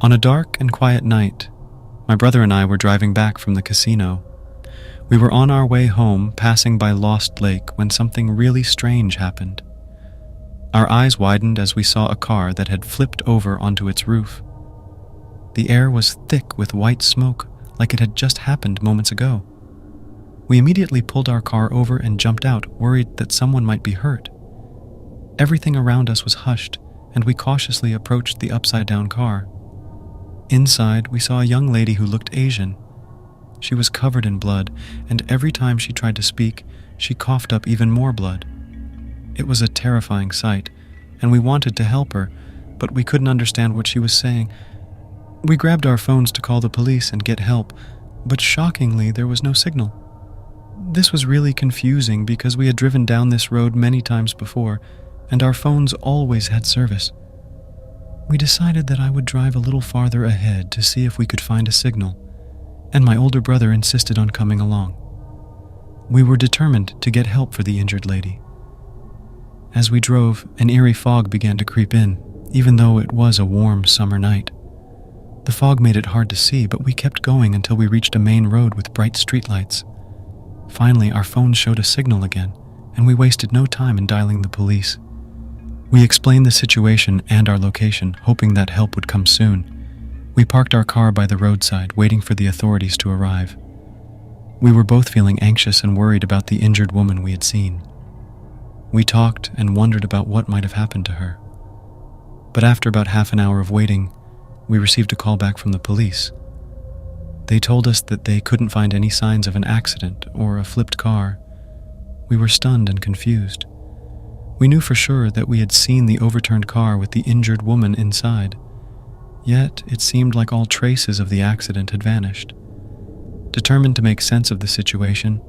On a dark and quiet night, my brother and I were driving back from the casino. We were on our way home, passing by Lost Lake, when something really strange happened. Our eyes widened as we saw a car that had flipped over onto its roof. The air was thick with white smoke, like it had just happened moments ago. We immediately pulled our car over and jumped out, worried that someone might be hurt. Everything around us was hushed, and we cautiously approached the upside-down car. Inside, we saw a young lady who looked Asian. She was covered in blood, and every time she tried to speak, she coughed up even more blood. It was a terrifying sight, and we wanted to help her, but we couldn't understand what she was saying. We grabbed our phones to call the police and get help, but shockingly, there was no signal. This was really confusing because we had driven down this road many times before, and our phones always had service. We decided that I would drive a little farther ahead to see if we could find a signal, and my older brother insisted on coming along. We were determined to get help for the injured lady. As we drove, an eerie fog began to creep in, even though it was a warm summer night. The fog made it hard to see, but we kept going until we reached a main road with bright streetlights. Finally, our phones showed a signal again, and we wasted no time in dialing the police. We explained the situation and our location, hoping that help would come soon. We parked our car by the roadside, waiting for the authorities to arrive. We were both feeling anxious and worried about the injured woman we had seen. We talked and wondered about what might have happened to her. But after about half an hour of waiting, we received a call back from the police. They told us that they couldn't find any signs of an accident or a flipped car. We were stunned and confused. We knew for sure that we had seen the overturned car with the injured woman inside. Yet, it seemed like all traces of the accident had vanished. Determined to make sense of the situation,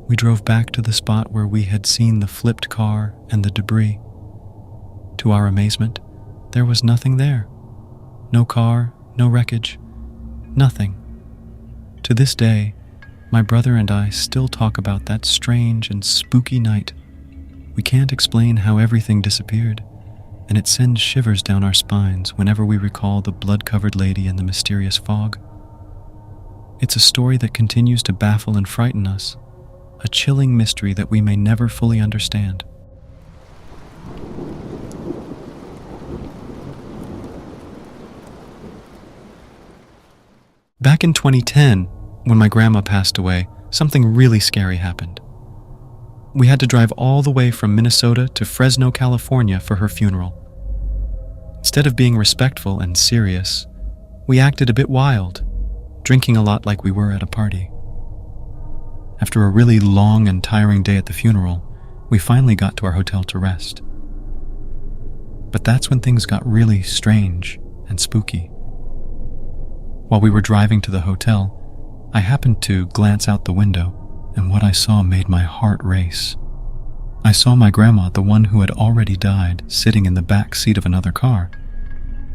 we drove back to the spot where we had seen the flipped car and the debris. To our amazement, there was nothing there. No car, no wreckage, nothing. To this day, my brother and I still talk about that strange and spooky night. We can't explain how everything disappeared, and it sends shivers down our spines whenever we recall the blood-covered lady and the mysterious fog. It's a story that continues to baffle and frighten us, a chilling mystery that we may never fully understand. Back in 2010, when my grandma passed away, something really scary happened. We had to drive all the way from Minnesota to Fresno, California for her funeral. Instead of being respectful and serious, we acted a bit wild, drinking a lot like we were at a party. After a really long and tiring day at the funeral, we finally got to our hotel to rest. But that's when things got really strange and spooky. While we were driving to the hotel, I happened to glance out the window, and what I saw made my heart race. I saw my grandma, the one who had already died, sitting in the back seat of another car.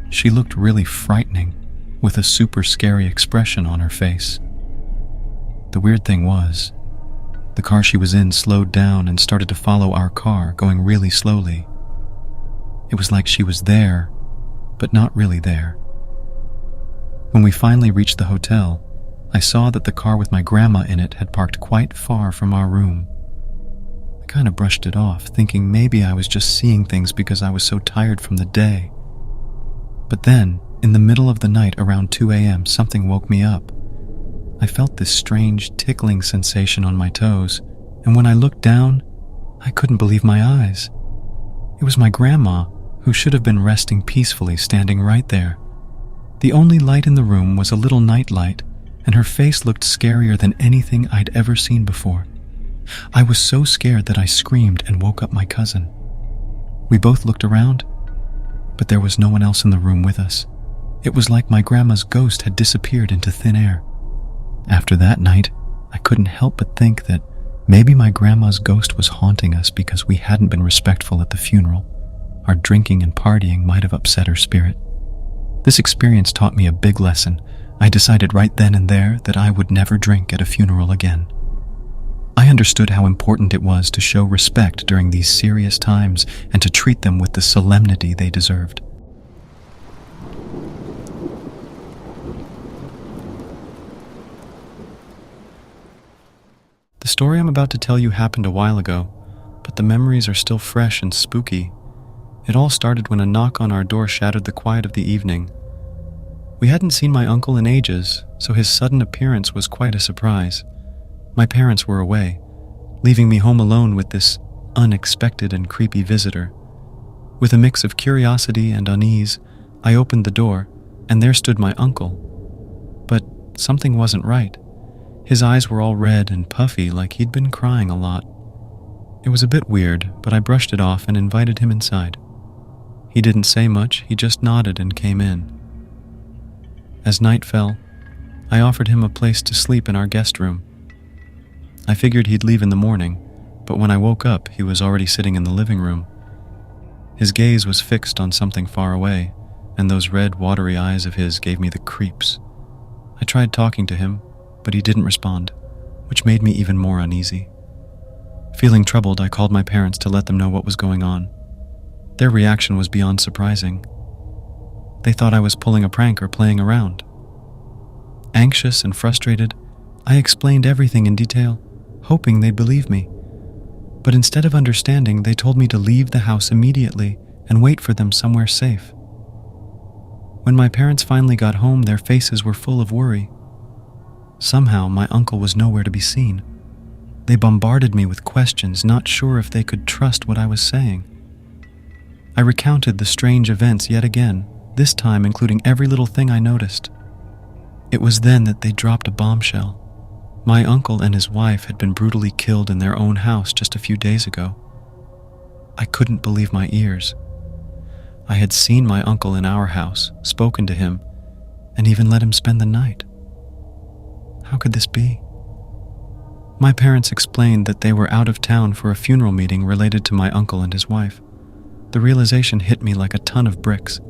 She looked really frightening, with a super scary expression on her face. The weird thing was, the car she was in slowed down and started to follow our car, going really slowly. It was like she was there, but not really there. When we finally reached the hotel, I saw that the car with my grandma in it had parked quite far from our room. I kind of brushed it off, thinking maybe I was just seeing things because I was so tired from the day. But then, in the middle of the night around 2 a.m., something woke me up. I felt this strange tickling sensation on my toes, and when I looked down, I couldn't believe my eyes. It was my grandma, who should have been resting peacefully, standing right there. The only light in the room was a little night light, and her face looked scarier than anything I'd ever seen before. I was so scared that I screamed and woke up my cousin. We both looked around, but there was no one else in the room with us. It was like my grandma's ghost had disappeared into thin air. After that night, I couldn't help but think that maybe my grandma's ghost was haunting us because we hadn't been respectful at the funeral. Our drinking and partying might have upset her spirit. This experience taught me a big lesson. I decided right then and there that I would never drink at a funeral again. I understood how important it was to show respect during these serious times and to treat them with the solemnity they deserved. story I'm about to tell you happened a while ago, but the memories are still fresh and spooky. It all started when a knock on our door shattered the quiet of the evening. We hadn't seen my uncle in ages, so his sudden appearance was quite a surprise. My parents were away, leaving me home alone with this unexpected and creepy visitor. With a mix of curiosity and unease, I opened the door, and there stood my uncle. But something wasn't right. His eyes were all red and puffy, like he'd been crying a lot. It was a bit weird, but I brushed it off and invited him inside. He didn't say much, he just nodded and came in. As night fell, I offered him a place to sleep in our guest room. I figured he'd leave in the morning, but when I woke up, he was already sitting in the living room. His gaze was fixed on something far away, and those red, watery eyes of his gave me the creeps. I tried talking to him, but he didn't respond, which made me even more uneasy. Feeling troubled, I called my parents to let them know what was going on. Their reaction was beyond surprising. They thought I was pulling a prank or playing around. Anxious and frustrated, I explained everything in detail, hoping they'd believe me. But instead of understanding, they told me to leave the house immediately and wait for them somewhere safe. When my parents finally got home, their faces were full of worry. Somehow, my uncle was nowhere to be seen. They bombarded me with questions, not sure if they could trust what I was saying. I recounted the strange events yet again, this time including every little thing I noticed. It was then that they dropped a bombshell. My uncle and his wife had been brutally killed in their own house just a few days ago. I couldn't believe my ears. I had seen my uncle in our house, spoken to him, and even let him spend the night. How could this be? My parents explained that they were out of town for a funeral meeting related to my uncle and his wife. The realization hit me like a ton of bricks.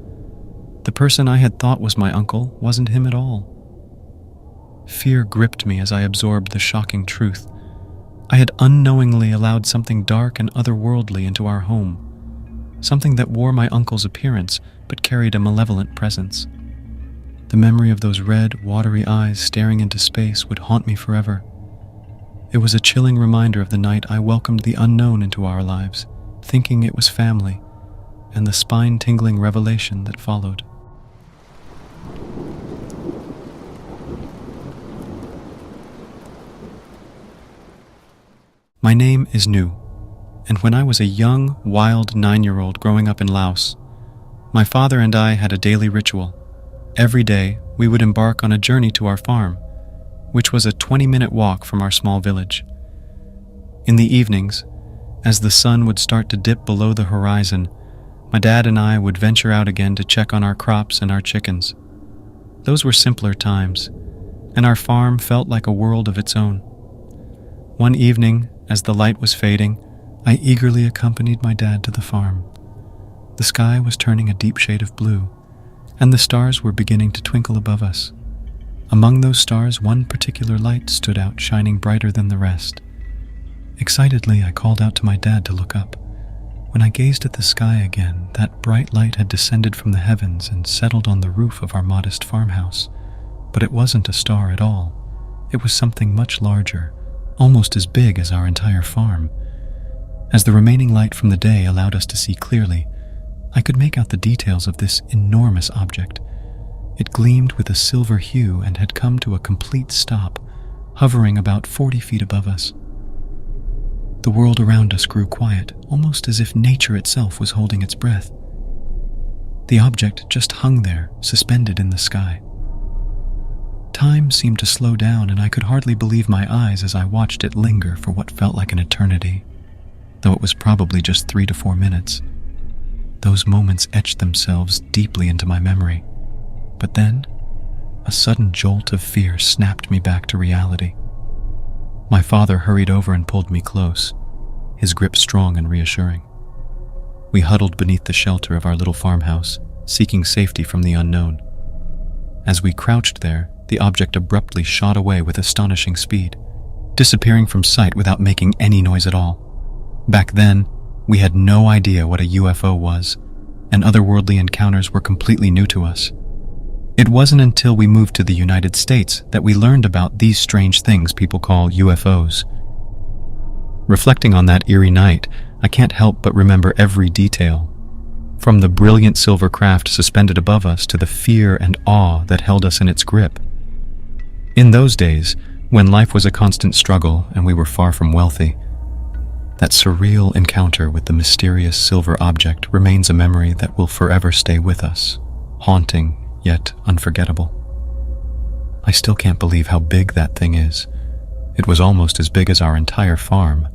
The person I had thought was my uncle wasn't him at all. Fear gripped me as I absorbed the shocking truth. I had unknowingly allowed something dark and otherworldly into our home, something that wore my uncle's appearance but carried a malevolent presence. The memory of those red, watery eyes staring into space would haunt me forever. It was a chilling reminder of the night I welcomed the unknown into our lives, thinking it was family, and the spine-tingling revelation that followed. My name is Nu, and when I was a young, wild 9-year-old growing up in Laos, my father and I had a daily ritual. Every day, we would embark on a journey to our farm, which was a 20-minute walk from our small village. In the evenings, as the sun would start to dip below the horizon, my dad and I would venture out again to check on our crops and our chickens. Those were simpler times, and our farm felt like a world of its own. One evening, as the light was fading, I eagerly accompanied my dad to the farm. The sky was turning a deep shade of blue, and the stars were beginning to twinkle above us. Among those stars, one particular light stood out, shining brighter than the rest. Excitedly, I called out to my dad to look up. When I gazed at the sky again, that bright light had descended from the heavens and settled on the roof of our modest farmhouse. But it wasn't a star at all. It was something much larger, almost as big as our entire farm. As the remaining light from the day allowed us to see clearly, I could make out the details of this enormous object. It gleamed with a silver hue and had come to a complete stop, hovering about 40 feet above us. The world around us grew quiet, almost as if nature itself was holding its breath. The object just hung there, suspended in the sky. Time seemed to slow down, and I could hardly believe my eyes as I watched it linger for what felt like an eternity, though it was probably just 3 to 4 minutes. Those moments etched themselves deeply into my memory. But then, a sudden jolt of fear snapped me back to reality. My father hurried over and pulled me close, his grip strong and reassuring. We huddled beneath the shelter of our little farmhouse, seeking safety from the unknown. As we crouched there, the object abruptly shot away with astonishing speed, disappearing from sight without making any noise at all. Back then, we had no idea what a UFO was, and otherworldly encounters were completely new to us. It wasn't until we moved to the United States that we learned about these strange things people call UFOs. Reflecting on that eerie night, I can't help but remember every detail. From the brilliant silver craft suspended above us to the fear and awe that held us in its grip. In those days, when life was a constant struggle and we were far from wealthy, that surreal encounter with the mysterious silver object remains a memory that will forever stay with us, haunting yet unforgettable. I still can't believe how big that thing is. It was almost as big as our entire farm.